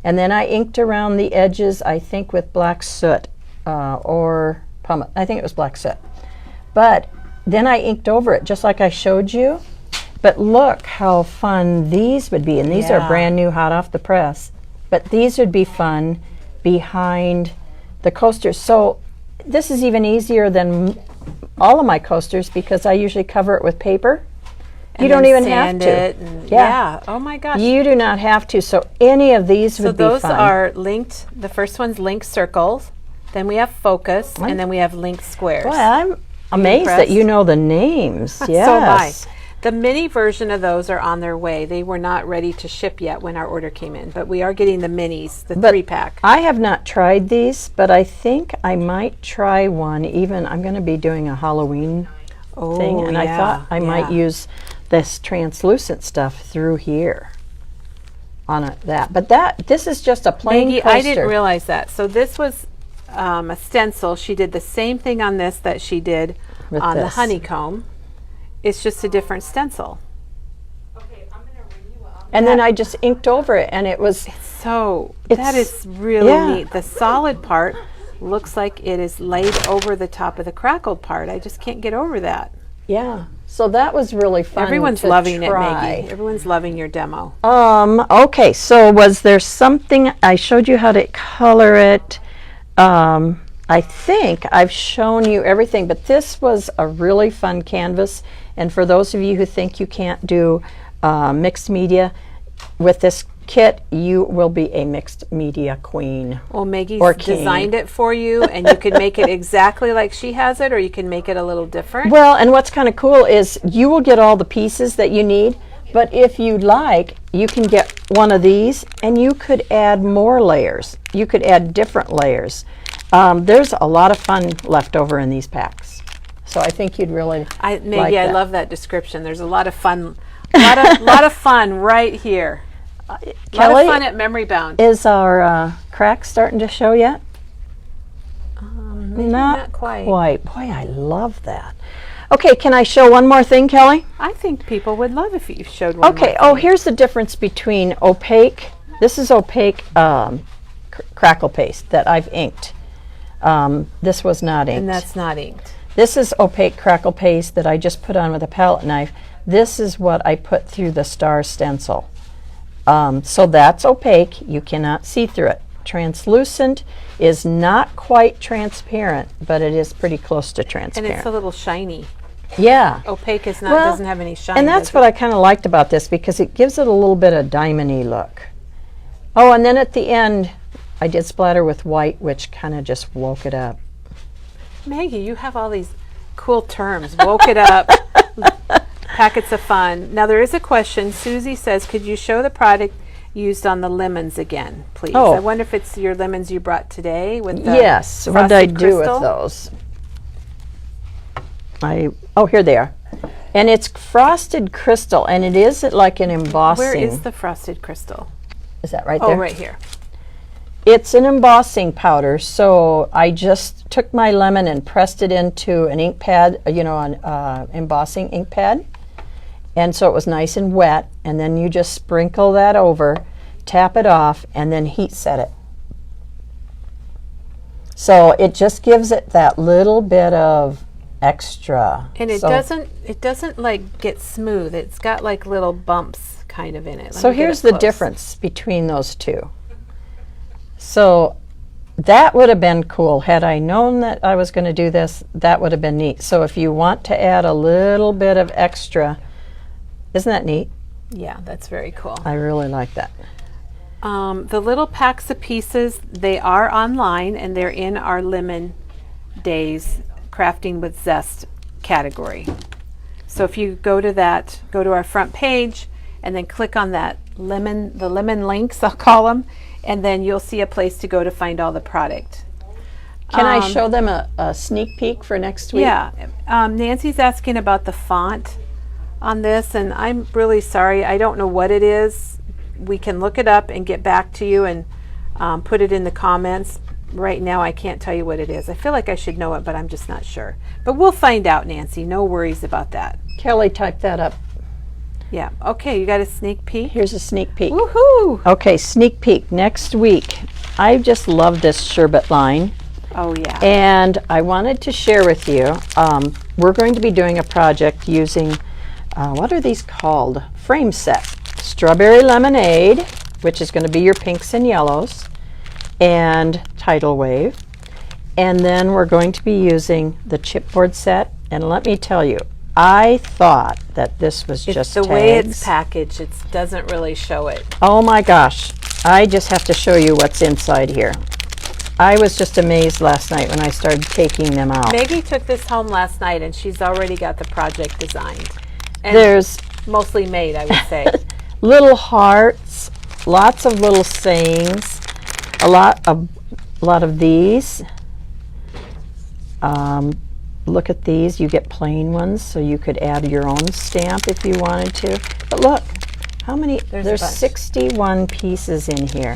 and then I inked around the edges, I think with black soot or pumice. I think it was black soot. But then I inked over it just like I showed you. But look how fun these would be. And these are brand new, hot off the press. But these would be fun behind the coasters. So this is even easier than all of my coasters because I usually cover it with paper. You don't even have to. Yeah. Oh my gosh. You do not have to. So any of these would be fun. So those are linked. The first one's linked circles. Then we have focus. And then we have linked squares. Boy, I'm amazed that you know the names. Yes. So am I. The mini version of those are on their way. They were not ready to ship yet when our order came in, but we are getting the minis, the 3-pack. I have not tried these, but I think I might try one. Even I'm going to be doing a Halloween thing, and I thought I might use this translucent stuff through here on that. But this is just a plain Maggie, poster. I didn't realize that. So this was a stencil. She did the same thing on this that she did on the honeycomb. It's just a different stencil. Okay, I'm gonna ring you up. And then I just inked over it, and it was That is really neat. The solid part looks like it is laid over the top of the crackled part. I just can't get over that. Yeah. So that was really fun. Everyone's to loving try. it, Maggie. Everyone's loving your demo. Okay, so was there something I showed you how to color it? I think I've shown you everything, but this was a really fun canvas. And for those of you who think you can't do mixed media with this kit, you will be a mixed media queen. Well, Maggie's or king. designed it for you, and you can make it exactly like she has it, or you can make it a little different. Well, and what's kind of cool is you will get all the pieces that you need, but if you like, you can get one of these, and you could add more layers. You could add different layers. There's a lot of fun left over in these packs. So I think you'd really Maggie, like I that. love that description. There's a lot of fun, lot of fun right here. A lot Kelly, of fun at Memory Bound. is our crack starting to show yet? Maybe not quite. Boy, I love that. Okay, can I show one more thing, Kelly? I think people would love if you showed one. Okay, more thing. here's the difference between opaque. This is opaque crackle paste that I've inked. This was not inked. And that's not inked. This is opaque crackle paste that I just put on with a palette knife. This is what I put through the star stencil. So that's opaque. You cannot see through it. Translucent is not quite transparent, but it is pretty close to transparent. And it's a little shiny. Yeah. Opaque is not, Well, doesn't have any shine. And that's what I kind of liked about this, because it gives it a little bit of diamond-y look. Oh, and then at the end, I did splatter with white, which kind of just woke it up. Maggie, you have all these cool terms. Woke it up. Packets of fun. Now there is a question. Susie says, could you show the product used on the lemons again, please? Oh. I wonder if it's your lemons you brought today with the Yes. What did I frosted do crystal? with those? Here they are. And it's frosted crystal, and it is like an embossing. Where is the frosted crystal? Is that right Oh, there? right here. It's an embossing powder, so I just took my lemon and pressed it into an ink pad, an embossing ink pad. And so it was nice and wet, and then you just sprinkle that over, tap it off, and then heat set it. So it just gives it that little bit of extra. And it doesn't like get smooth. It's got like little bumps kind of in it. Let So me get here's it the close. difference between those two. So that would have been cool. Had I known that I was going to do this, that would have been neat. So if you want to add a little bit of extra, isn't that neat? Yeah, that's very cool. I really like that. The little packs of pieces, they are online, and they're in our Lemon Days Crafting with Zest category. So if you go to our front page and then click on that the lemon links, I'll call them, and then you'll see a place to go to find all the product. Can I show them a sneak peek for next week? Yeah. Nancy's asking about the font on this, and I'm really sorry. I don't know what it is. We can look it up and get back to you and put it in the comments. Right now, I can't tell you what it is. I feel like I should know it, but I'm just not sure. But we'll find out, Nancy. No worries about that. Kelly typed that up. Yeah. Okay, you got a sneak peek? Here's a sneak peek. Woohoo! Okay, sneak peek. Next week, I just love this sherbet line. Oh, yeah. And I wanted to share with you, we're going to be doing a project using, what are these called? Frame set. Strawberry lemonade, which is going to be your pinks and yellows, and tidal wave. And then we're going to be using the chipboard set. And let me tell you, I thought that this was just the way it's tags. packaged, it doesn't really show it. Oh my gosh, I just have to show you what's inside here. I was just amazed last night when I started taking them out. Maggie took this home last night, and she's already got the project designed. And There's mostly made, I would say. little hearts, lots of little sayings, a lot of these. Look at these. You get plain ones, so you could add your own stamp if you wanted to. But look, how many? There's 61 pieces in here.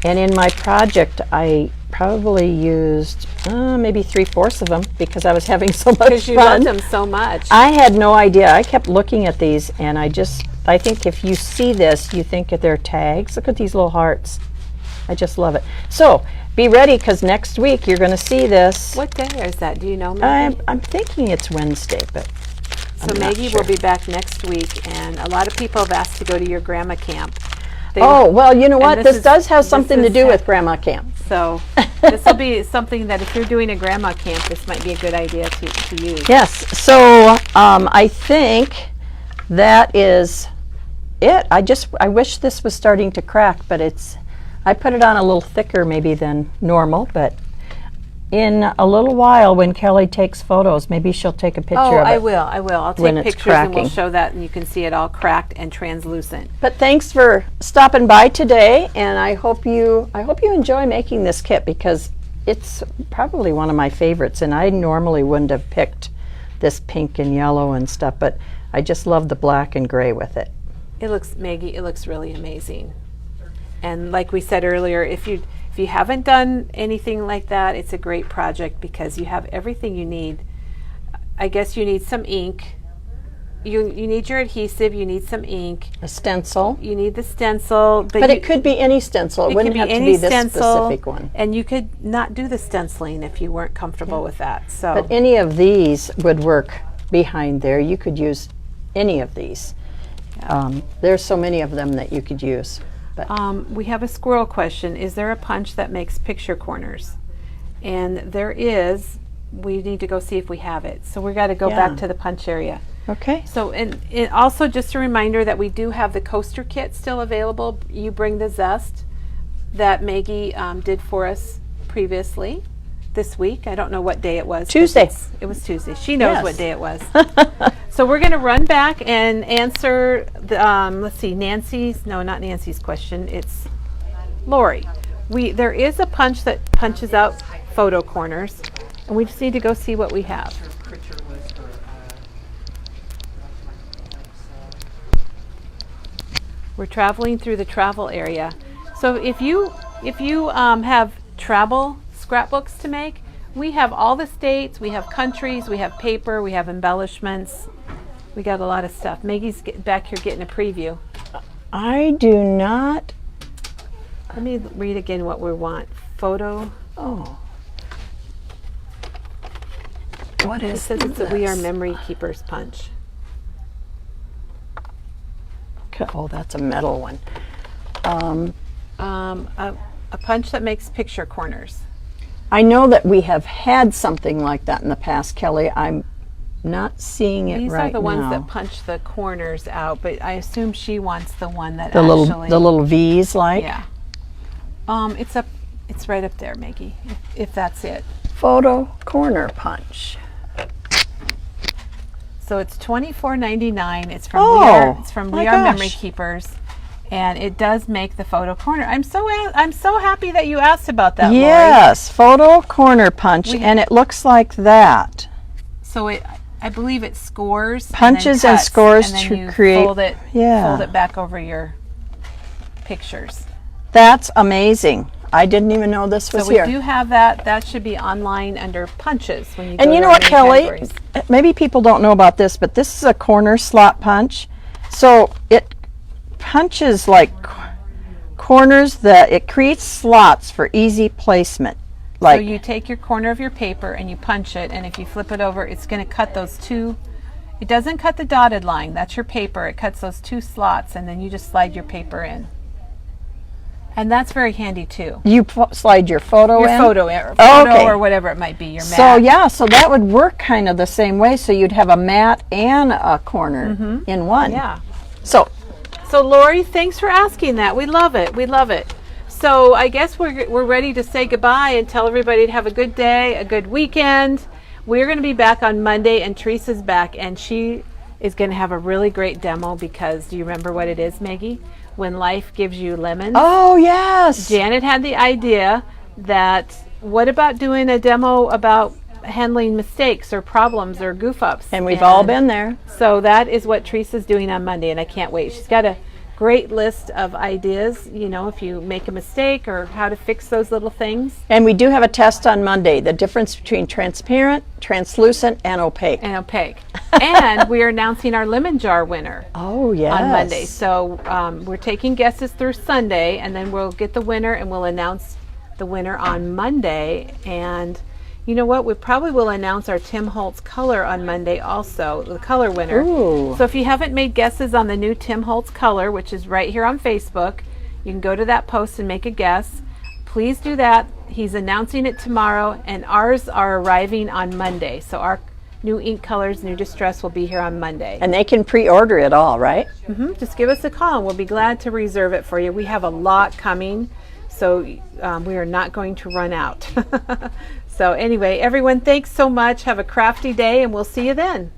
And in my project, I probably used maybe 3/4 of them because I was having so much fun. Because you loved them so much. I had no idea. I kept looking at these, and I think if you see this, you think that they're tags. Look at these little hearts. I just love it. So be ready, because next week you're going to see this. What day is that? Do you know, Maggie? I'm thinking it's Wednesday, but So I'm not Maggie sure. will be back next week, and a lot of people have asked to go to your grandma camp. Oh, well, you know what? and This does have this something to is do with Grandma Camp. So this will be something that if you're doing a grandma camp, this might be a good idea to use. Yes. So I think that is it. I wish this was starting to crack, but I put it on a little thicker maybe than normal, but in a little while when Kelly takes photos, maybe she'll take a picture of it. I will. I'll when take it's pictures and we'll cracking. show that, and you can see it all cracked and translucent. But thanks for stopping by today, and I hope you enjoy making this kit, because it's probably one of my favorites, and I normally wouldn't have picked this pink and yellow and stuff, but I just love the black and gray with it. It looks, Maggie, it looks really amazing. And like we said earlier, if you haven't done anything like that, it's a great project because you have everything you need. I guess you need some ink. You need your adhesive, you need some ink. A stencil. You need the stencil. But it could be any stencil. It wouldn't have to be this specific one. And you could not do the stenciling if you weren't comfortable with that. So But any of these would work behind there. You could use any of these. There's so many of them that you could use. But we have a squirrel question. Is there a punch that makes picture corners? And there is. We need to go see if we have it. So we got to go Yeah. back to the punch area. okay. So, and also just a reminder that we do have the coaster kit still available. You bring the zest that Maggie did for us previously this week. I don't know what day it was. Tuesday. It was Tuesday. She knows Yes. what day it was. So we're going to run back and answer the, let's see, not Nancy's question. It's Lori. There is a punch that punches out photo corners, and we just need to go see what we have. We're traveling through the travel area. So if you have travel scrapbooks to make, we have all the states, we have countries, we have paper, we have embellishments. We got a lot of stuff. Maggie's back here getting a preview. I do not. Let me read again what we want. Photo. Oh. What It is says it's a this? We Are Memory Keepers punch. Oh, that's a metal one. A punch that makes picture corners. I know that we have had something like that in the past, Kelly. I'm not seeing it These right are the ones now. that punch the corners out, but I assume she wants the one that the actually little V's, like. yeah. It's right up there, Maggie. If that's it. Photo corner punch. So it's $24.99. It's from Oh, it's from my We Are Memory gosh. Keepers, and it does make the photo corner. I'm so happy that you asked about that, Lori. Yes, photo corner punch, We- and it looks like that. So I believe it scores, Punches and, and cuts, scores and then to you create- fold it, yeah. fold it back over your pictures. That's amazing. I didn't even know this was So we here. do have that. That should be online under punches when you go And you to know our what, main Kelly? categories. Maybe people don't know about this, but this is a corner slot punch. So it punches like corners that it creates slots for easy placement. Like So you take your corner of your paper and you punch it, and if you flip it over, it's going to cut those two. It doesn't cut the dotted line. That's your paper. It cuts those two slots, and then you just slide your paper in. And that's very handy too. you slide your photo Your in. photo okay. or whatever it might be, your mat. So yeah, so that would work kind of the same way. So you'd have a mat and a corner in one. Yeah. So So Lori, thanks for asking that. We love it. We love it. So I guess we're ready to say goodbye and tell everybody to have a good day, a good weekend. We're going to be back on Monday, and Teresa's back, and she is going to have a really great demo because do you remember what it is, Maggie? When life gives you lemons. Oh, yes. Janet had the idea that what about doing a demo about handling mistakes or problems or goof ups? And we've all been there. So that is what Teresa's doing on Monday, and I can't wait. She's got a great list of ideas, you know, if you make a mistake or how to fix those little things. And we do have a test on Monday, the difference between transparent, translucent, and opaque. And we are announcing our lemon jar winner. Oh, yes. On Monday. So we're taking guesses through Sunday, and then we'll get the winner, and we'll announce the winner on Monday. And you know what? We probably will announce our Tim Holtz color on Monday also, the color winner. Ooh. So if you haven't made guesses on the new Tim Holtz color, which is right here on Facebook, you can go to that post and make a guess. Please do that. He's announcing it tomorrow, and ours are arriving on Monday. So our new ink colors, new distress will be here on Monday. And they can pre-order it all, right? Just give us a call, and we'll be glad to reserve it for you. We have a lot coming, so we are not going to run out. So anyway, everyone, thanks so much. Have a crafty day, and we'll see you then.